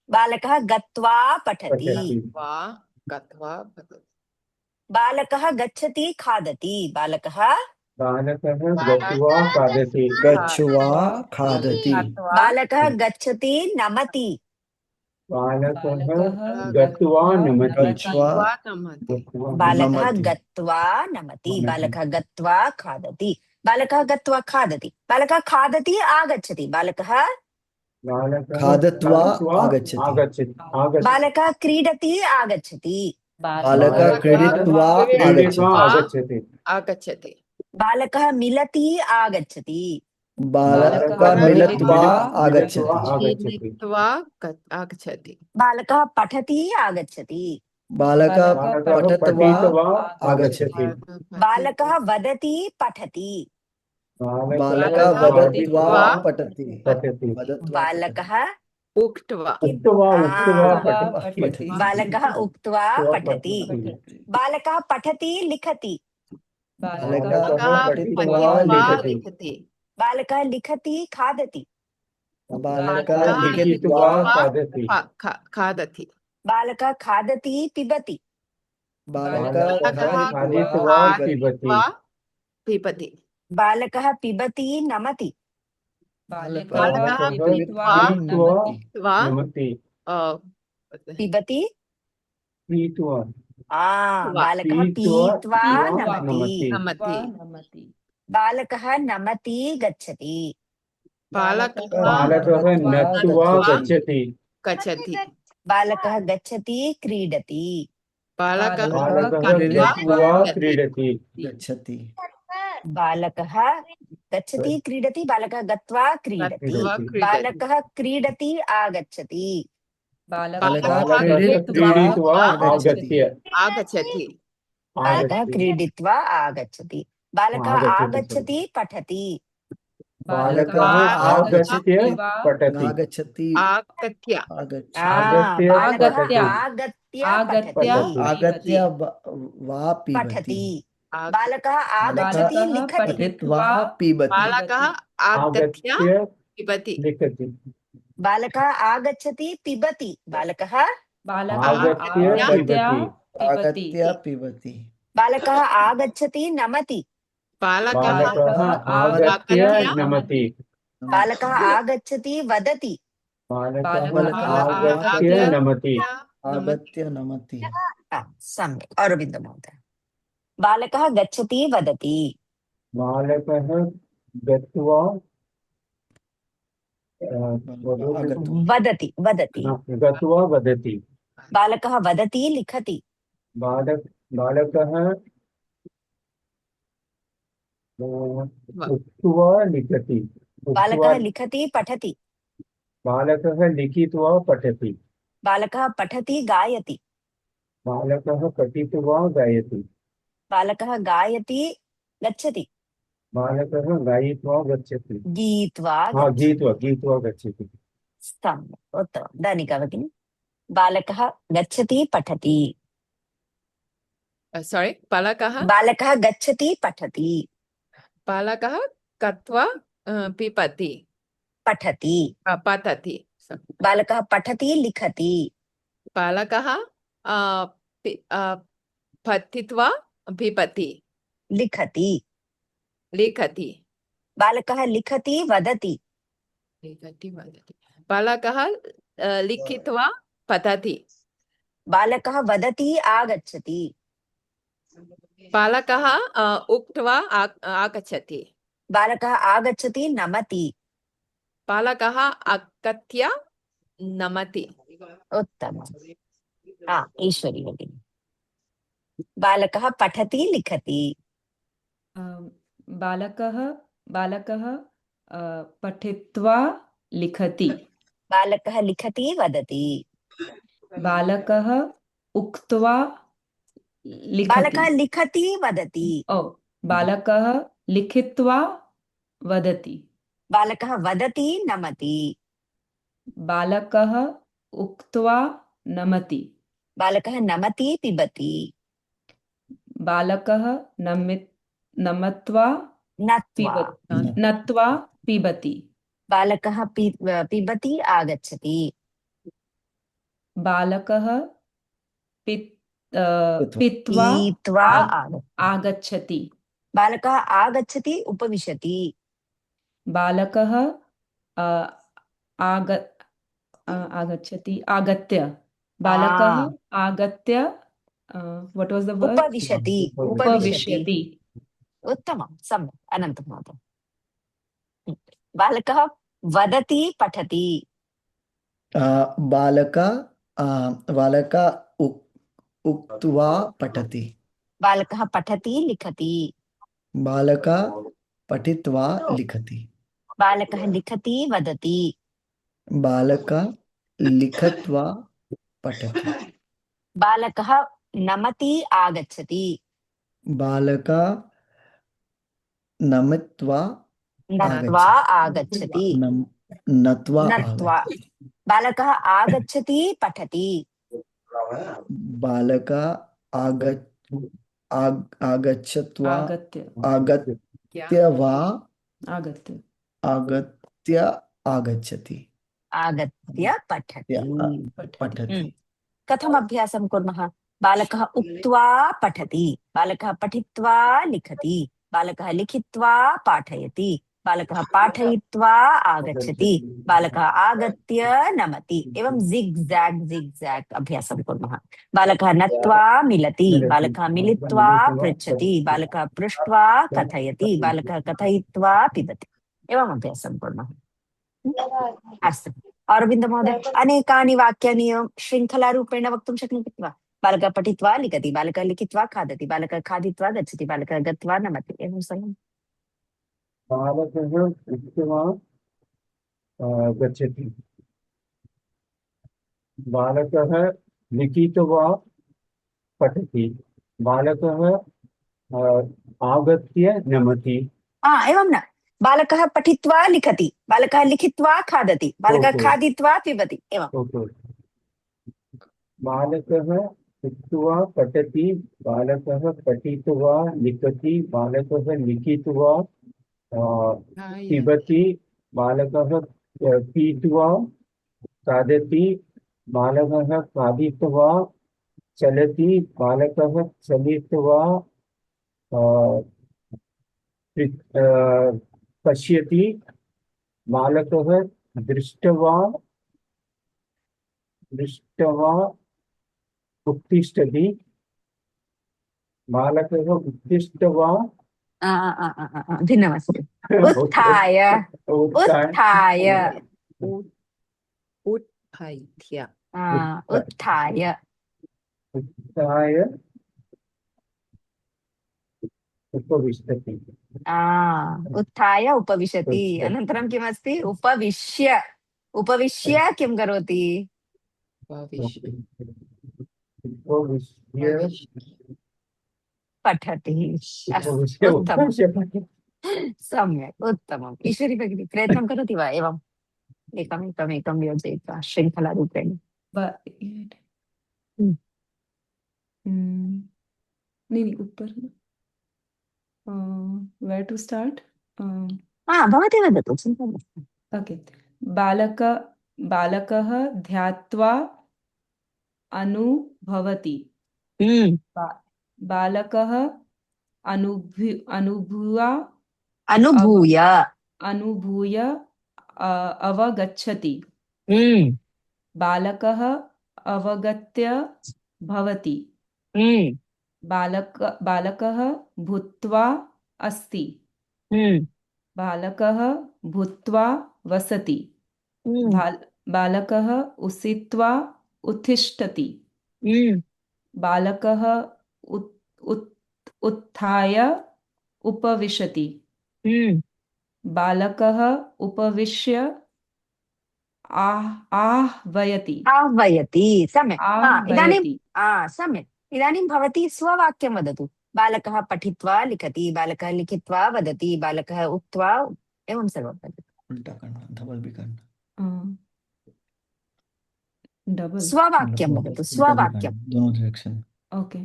बालकः गत्वा पठति, पठति वा गत्वा पठति बालकः गच्छति खादति, बालकः बालकः गत्वा खादति गच्छवा खादति बालकः गच्छति नमति, बालकः गत्वा नमति गच्छवा नमति बालकः नमति। गत्वा नमति, नमति। बालकः गत्वा खादति, बालकः गत्वा खादति, बालकः खादति आगच्छति, बालकः बालकः खादित्वा खादित्वा आगच्छति। आगच्छति बालकः क्रीडति आगच्छति, बालकः क्रीडित्वा क्रीडित्वा आगच्छति आगच्छति आगच्छति बालकः मिलति आगच्छति, बालकः मिलित्वा आगच्छति आगच्छति मिलित्वा आगच्छति बालकः पठति आगच्छति, बालकः बालकः पठित्वा पठित्वा आगच्छति बालकः वदति पठति, बालकः वदत्वा पठति पठति बालकः उक्त्वा उक्त्वा पठति। पठति बालकः उक्त्वा पठति, बालकः पठति लिखति, बालकः पठित्वा लिखति लिखति बालकः लिखति खादति, बालकः लिखित्वा लिखित्वा खादति खादति बालकः खादति पिबति, बालकः खादित्वा पिबति पिबति बालकः पिबति नमति, बालकः पीत्वा वा नमति पिबति पीत्वा बालकः पीत्वा पीत्वा नमति, नमति नमति बालकः नमति गच्छति, बालकः नत्वा गच्छति गच्छति बालकः गच्छति क्रीडति, बालकः बालकः क्रीडित्वा क्रीडति गच्छति बालकः गच्छति क्रीडति, बालकः गत्वा क्रीडति, क्रीडति। बालकः क्रीडति आगच्छति, बालकः क्रीडित्वा आगत्य आगच्छति बालकः क्रीडित्वा आगच्छति, बालकः आगच्छति पठति, बालकः आगत्य पठति आगच्छति आगत्य आगच्छति बालकः आगत्य आगत्य पठति, आगत्य वा पिबति पठति, बालकः आगच्छति लिखति, पठित्वा पिबति बालकः आगत्य आगत्य पिबति लिखति बालकः आगच्छति पिबति, बालकः आगत्य पिबति आगत्य पिबति बालकः आगच्छति नमति, बालकः आगत्य नमति बालकः आगच्छति वदति, बालकः आगत्य नमति आगत्य नमति सम्यक्। अरविन्द महोदय, बालकः गच्छति वदति, बालकः गत्वा वदति वदति, गत्वा वदति बालकः वदति लिखति, बालकः उक्त्वा लिखति बालकः लिखति पठति, बालकः लिखित्वा पठति बालकः पठति गायति, बालकः पठित्वा गायति बालकः गायति गच्छति, बालकः गायित्वा गच्छति गीत्वा गीत्वा गच्छति सम्यक् उत्तमं। दानिका भगिनी, बालकः गच्छति पठति, sorry बालकः गच्छति पठति, बालकः गत्वा पिबति पठति, पठति बालकः पठति लिखति, बालकः पठित्वा पिबति लिखति, लिखति बालकः लिखति वदति, लिखति वदति बालकः लिखित्वा पठति बालकः वदति आगच्छति, बालकः उक्त्वा आगच्छति बालकः आगच्छति नमति, बालकः आगत्य नमति उत्तमम्। ईश्वरी भगिनी, बालकः पठति लिखति, बालकः पठित्वा लिखति, बालकः लिखति वदति, बालकः उक्त्वा लिखति बालकः लिखति वदति ओ बालकः लिखित्वा वदति बालकः वदति नमति बालकः उक्त्वा नमति बालकः नमति पिबति बालकः नमत्वा नत्वा नत्वा पिबति बालकः पिबति आगच्छति बालकः पीत्वा पीत्वा आगच्छति बालकः आगच्छति उपविशति बालकः आगच्छति आगत्य बालकः आगत्य what was the word उपविशति उपविशति उत्तमं सम्यक् अनन्तरं मातरम् बालकः वदति पठति बालक उक्त्वा पठति बालकः पठति लिखति बालक पठित्वा लिखति बालकः लिखति वदति बालक लिखित्वा पठति बालकः नमति आगच्छति बालक नमित्वा नत्वा आगच्छति नत्वा नत्वा बालकः आगच्छति पठति बालक आगच्छत्वा आगत्य आगच्छति आगत्य पठति पठति कथम् अभ्यासं कुर्मः बालकः उक्त्वा पठति बालकः पठित्वा लिखति बालकः लिखित्वा पाठयति बालकः पाठयित्वा आगच्छति बालकः आगत्य नमति एवं जिग्-जैग् अभ्यासं कुर्मः बालकः नत्वा मिलति बालकः मिलित्वा पृच्छति बालकः पृष्ट्वा कथयति बालकः कथयित्वा पिबति एवम् अभ्यासं कुर्मः अस्तु अरविन्द महोदय अनेकानि वाक्यानि शृङ्खलारूपेण वक्तुं शक्नोति वा बालकः पठित्वा लिखति बालकः लिखित्वा खादति बालकः खादित्वा गच्छति बालकः गत्वा नमति एवं सर्वं बालकः उक्त्वा गच्छति बालकः लिखित्वा पठति बालकः आगत्य नमति एवं न बालकः पठित्वा लिखति बालकः लिखित्वा खादति बालकः खादित्वा पिबति एवं बालकः उक्त्वा पठति बालकः पठित्वा लिखति बालकः लिखित्वा पिबति बालकः पीत्वा खादति बालकः खादित्वा चलति बालकः चलित्वा पश्यति बालकः दृष्ट्वा उत्तिष्ठति बालकः उत्तिष्ट्वा भिन्नमस्ति उत्थाय उत्थाय उत्थाय उत्थाय उत्थाय उपविशति उत्थाय उपविशति अनन्तरं किमस्ति उपविश्य उपविश्य किं करोति पठति उत्तमं सम्यक् उत्तमम् ईश्वरी भगिनी प्रयत्नं करोति वा एवम् एकमेकमेकं योजयित्वा शृङ्खलारूपेण नहीं ऊपर where to start भवती वदतु चिन्ता मास्तु ओके बालकः ध्यात्वा अनुभवति बालकः अनुभूय अवगच्छति बालकः अवगत्य भवति बालकः भूत्वा अस्ति बालकः भूत्वा वसति बालकः उषित्वा उत्तिष्ठति बालकः उत्थाय उपविशति बालकः उपविश्य आह्वयति आह्वयति सम्यक् इदानीं आह्वयति सम्यक् इदानीं भवती स्ववाक्यं वदतु बालकः पठित्वा लिखति बालकः लिखित्वा वदति बालकः उक्त्वा एवं सर्वं वदतु उल्टा करना डबल भी करना डबल स्ववाक्यं मतलब वदतु उल्टा भी स्ववाक्यं करना दोनों डायरेक्शन ओके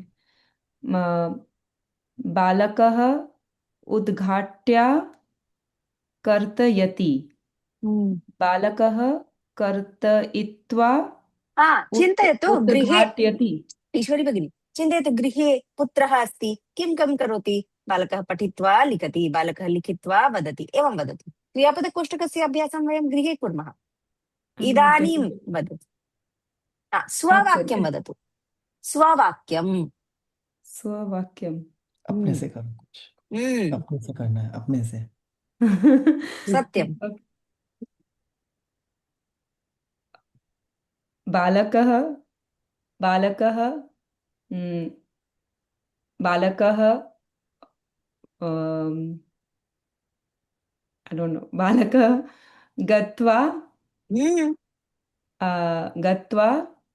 बालकः उद्घाट्य कर्तयति बालकः कर्तयित्वा चिन्तयतु गृहे उद्घाटयति ईश्वरी भगिनी चिन्तयतु गृहे पुत्रः अस्ति किं करोति बालकः पठित्वा लिखति बालकः लिखित्वा वदति एवं वदतु क्रियापदकोष्ठकस्य अभ्यासं वयं गृहे कुर्मः इदानीं वदतु स्ववाक्यं वदतु स्ववाक्यं स्ववाक्यम अपने से करो कुछ अपने से करना है अपने से सत्यं बालकः I don't know बालकः गत्वा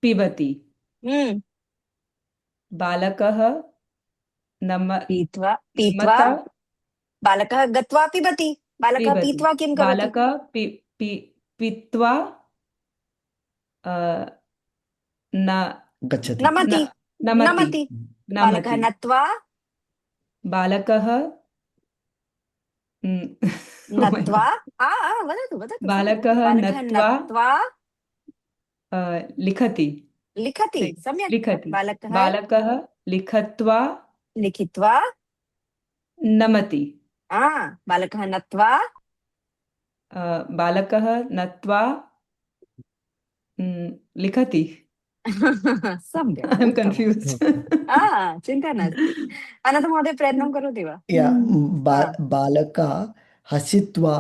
पिबति बालकः पीत्वा नमता बालकः गत्वा पिबति बालकः पिबति पीत्वा किं करोति बालकः पीत्वा गच्छति नमति नमति बालकः नत्वा बालकः नत्वा वदतु बालकः नत्वा लिखति सम्यक् लिखति बालकः बालकः लिखित्वा नमति बालकः नत्वा बालकः नत्वा लिखति सम्यक् I am confused चिन्ता नास्ति अनन्तरं महोदय प्रयत्नं करोति वा बालकः हसित्वा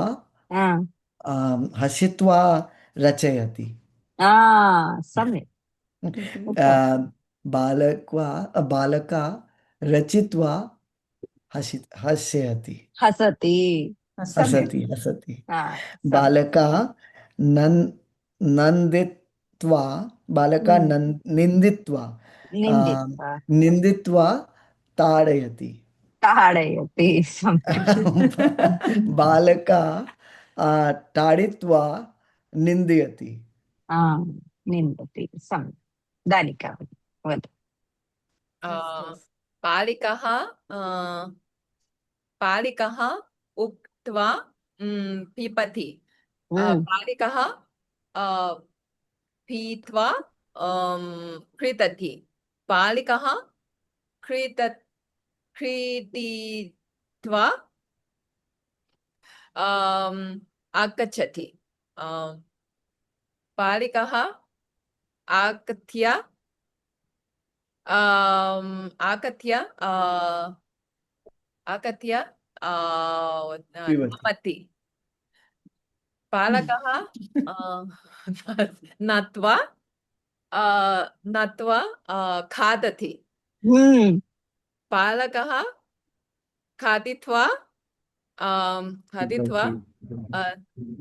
रचयति सम्यक् बालकः रचित्वा हसति बालकः निन्दित्वा ताडयति बालकः ताडित्वा निन्दयति निन्दति सम्यक् दानिका वदतु बालिकः उक्त्वा पिबति बालिकः पीत्वा क्रीडति बालिकः क्रीडित्वा आगच्छति बालिकः आगत्य नमति बालकः नत्वा खादति बालकः खादित्वा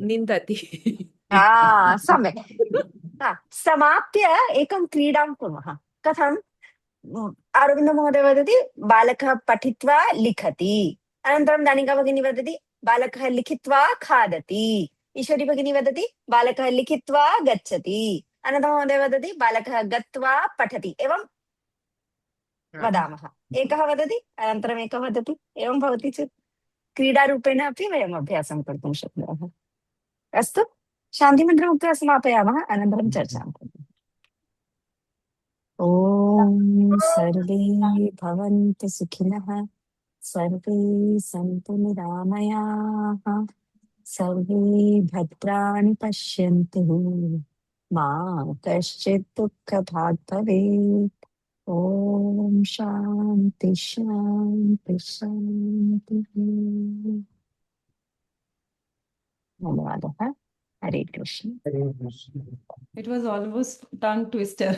निन्दति सम्यक् समाप्य एकं क्रीडां कुर्मः कथं अरविन्दमहोदय वदति बालकः पठित्वा लिखति अनन्तरं दानिका भगिनी वदति बालकः लिखित्वा खादति ईश्वरी भगिनी वदति बालकः लिखित्वा गच्छति अनन्तरं महोदय वदति बालकः गत्वा पठति एवं वदामः एकः वदति अनन्तरम् एकः वदति एवं भवति चेत् क्रीडारूपेण अपि वयम् अभ्यासं कर्तुं शक्नुमः अस्तु शान्तिमन्त्रम् उक्त्वा समापयामः अनन्तरं चर्चां कुर्मः ॐ सर्वे भवन्तु सुखिनः सर्वे सन्तु निरामयाः सर्वे भद्राणि पश्यन्तु मा कश्चित् दुःखभाग् भवेत् ॐ शान्ति शान्ति शान्तिः धन्यवादः हरे Krishna It was almost tongue twister.